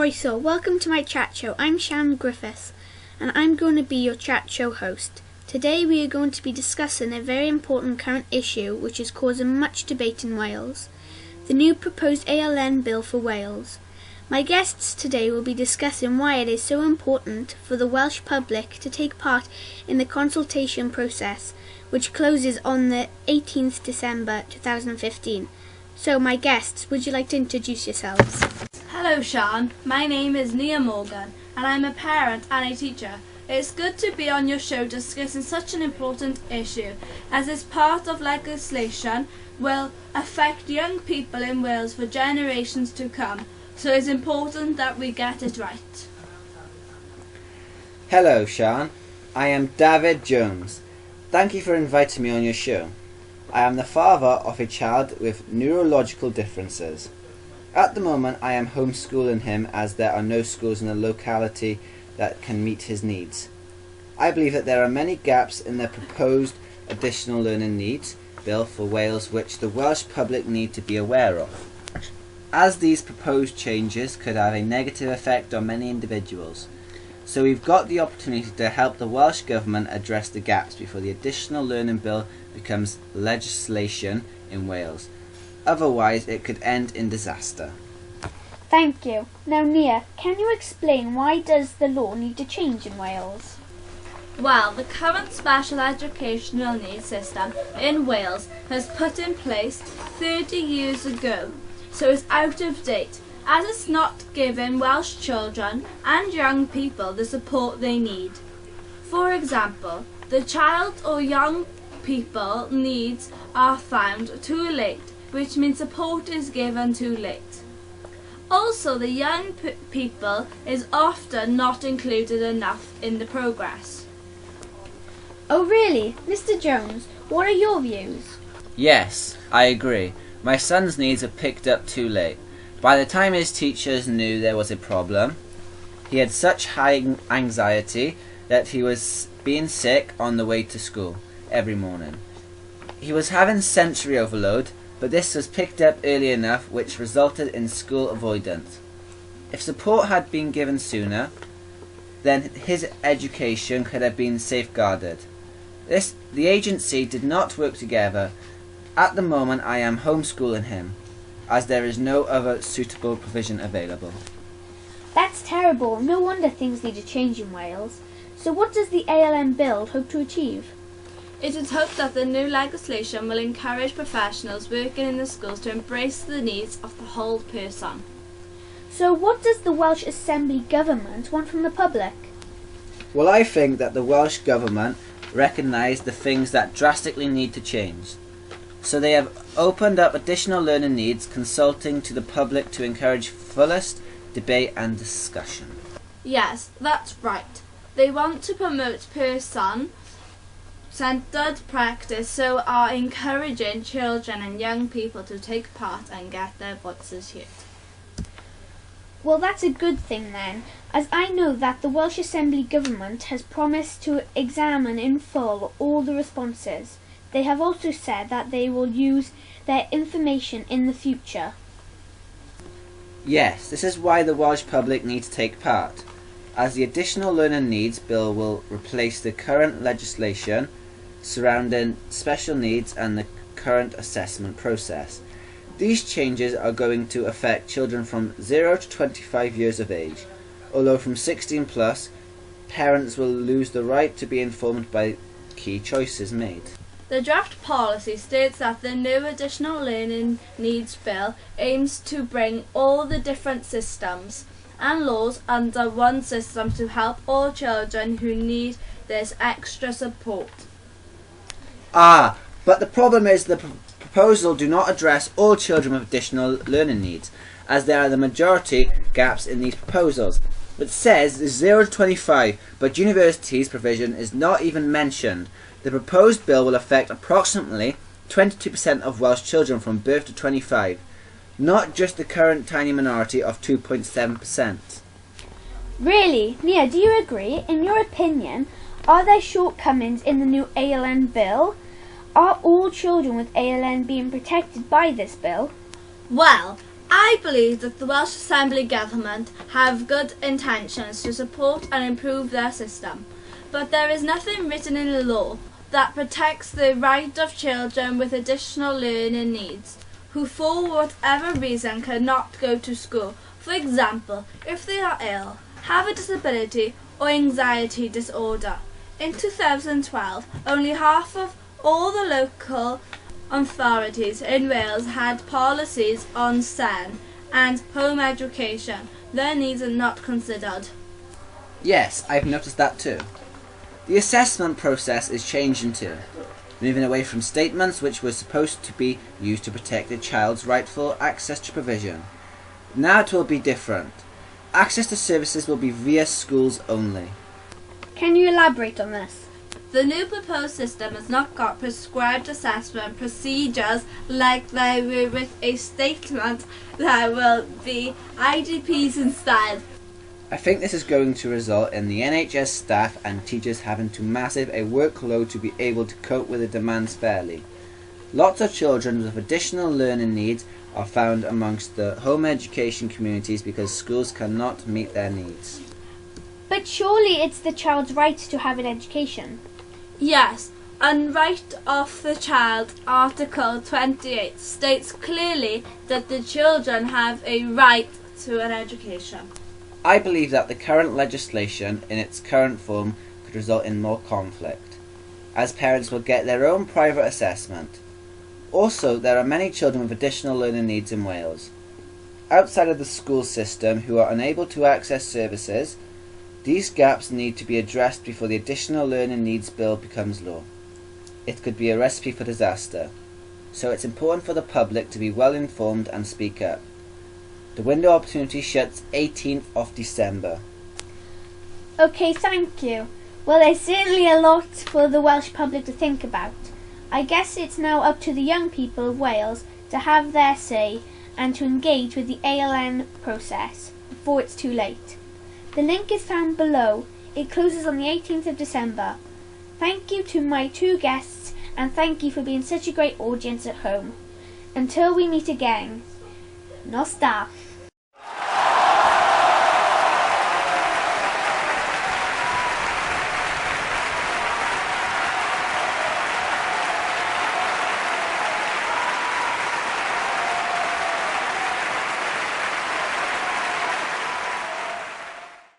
Croeso, welcome to my chat show. I'm Shan Griffiths and I'm going to be your chat show host. Today we are going to be discussing a very important current issue which is causing much debate in Wales, the new proposed ALN Bill for Wales. My guests today will be discussing why it is so important for the Welsh public to take part in the consultation process, which closes on the 18th December 2015. So my guests, would you like to introduce yourselves? Hello Sean, my name is Nia Morgan and I'm a parent and a teacher. It's good to be on your show discussing such an important issue, as this part of legislation will affect young people in Wales for generations to come, so it's important that we get it right. Hello Sean, I am David Jones. Thank you for inviting me on your show. I am the father of a child with neurological differences. At the moment I am homeschooling him as there are no schools in the locality that can meet his needs. I believe that there are many gaps in the proposed additional learning needs bill for Wales which the Welsh public need to be aware of, as these proposed changes could have a negative effect on many individuals. So we've got the opportunity to help the Welsh Government address the gaps before the additional learning bill becomes legislation in Wales. Otherwise it could end in disaster. Thank you. Now Nia, can you explain why does the law need to change in Wales? Well, the current special educational needs system in Wales was put in place 30 years ago, so it's out of date, as it's not giving Welsh children and young people the support they need. For example, the child or young people needs are found too late, which means support is given too late. Also, the young people is often not included enough in the progress. Oh really? Mr. Jones, what are your views? Yes, I agree. My son's needs are picked up too late. By the time his teachers knew there was a problem, he had such high anxiety that he was being sick on the way to school every morning. He was having sensory overload, but this was picked up early enough, which resulted in school avoidance. If support had been given sooner, then his education could have been safeguarded. The agency did not work together. At the moment I am homeschooling him, as there is no other suitable provision available. That's terrible. No wonder things need to change in Wales. So what does the ALN Bill hope to achieve? It is hoped that the new legislation will encourage professionals working in the schools to embrace the needs of the whole person. So what does the Welsh Assembly Government want from the public? Well, I think that the Welsh Government recognise the things that drastically need to change. So they have opened up additional learning needs, consulting to the public to encourage fullest debate and discussion. Yes, that's right. They want to promote person-centred practice, so are encouraging children and young people to take part and get their voices heard. Well, that's a good thing then, as I know that the Welsh Assembly Government has promised to examine in full all the responses. They have also said that they will use their information in the future. Yes, this is why the Welsh public need to take part, as the additional learning needs bill will replace the current legislation surrounding special needs and the current assessment process. These changes are going to affect children from 0 to 25 years of age, although from 16 plus, parents will lose the right to be informed by key choices made. The draft policy states that the new additional learning needs bill aims to bring all the different systems and laws under one system to help all children who need this extra support. But the problem is the proposal do not address all children with additional learning needs, as there are the majority gaps in these proposals. It says 0 to 25, but universities provision is not even mentioned. The proposed bill will affect approximately 22% of Welsh children from birth to 25, not just the current tiny minority of 2.7%. Really? Nia, do you agree? In your opinion, are there shortcomings in the new ALN Bill? Are all children with ALN being protected by this bill? Well, I believe that the Welsh Assembly Government have good intentions to support and improve their system, but there is nothing written in the law that protects the right of children with additional learning needs, who for whatever reason cannot go to school. For example, if they are ill, have a disability or anxiety disorder. In 2012, only half of all the local authorities in Wales had policies on SEN and home education. Their needs are not considered. Yes, I've noticed that too. The assessment process is changing too, moving away from statements which were supposed to be used to protect a child's rightful access to provision. Now it will be different. Access to services will be via schools only. Can you elaborate on this? The new proposed system has not got prescribed assessment procedures like they were with a statement. There will be IDPs instead. I think this is going to result in the NHS staff and teachers having too massive a workload to be able to cope with the demands fairly. Lots of children with additional learning needs are found amongst the home education communities because schools cannot meet their needs. But surely it's the child's right to have an education. Yes, and Right of the Child, Article 28, states clearly that the children have a right to an education. I believe that the current legislation in its current form could result in more conflict, as parents will get their own private assessment. Also, there are many children with additional learning needs in Wales, outside of the school system, who are unable to access services. These gaps need to be addressed before the Additional Learning Needs Bill becomes law. It could be a recipe for disaster, so it's important for the public to be well informed and speak up. The window of opportunity shuts 18th of December. Okay, thank you. Well, there's certainly a lot for the Welsh public to think about. I guess it's now up to the young people of Wales to have their say and to engage with the ALN process before it's too late. The link is found below. It closes on the 18th of December. Thank you to my two guests and thank you for being such a great audience at home. Until we meet again, nos da.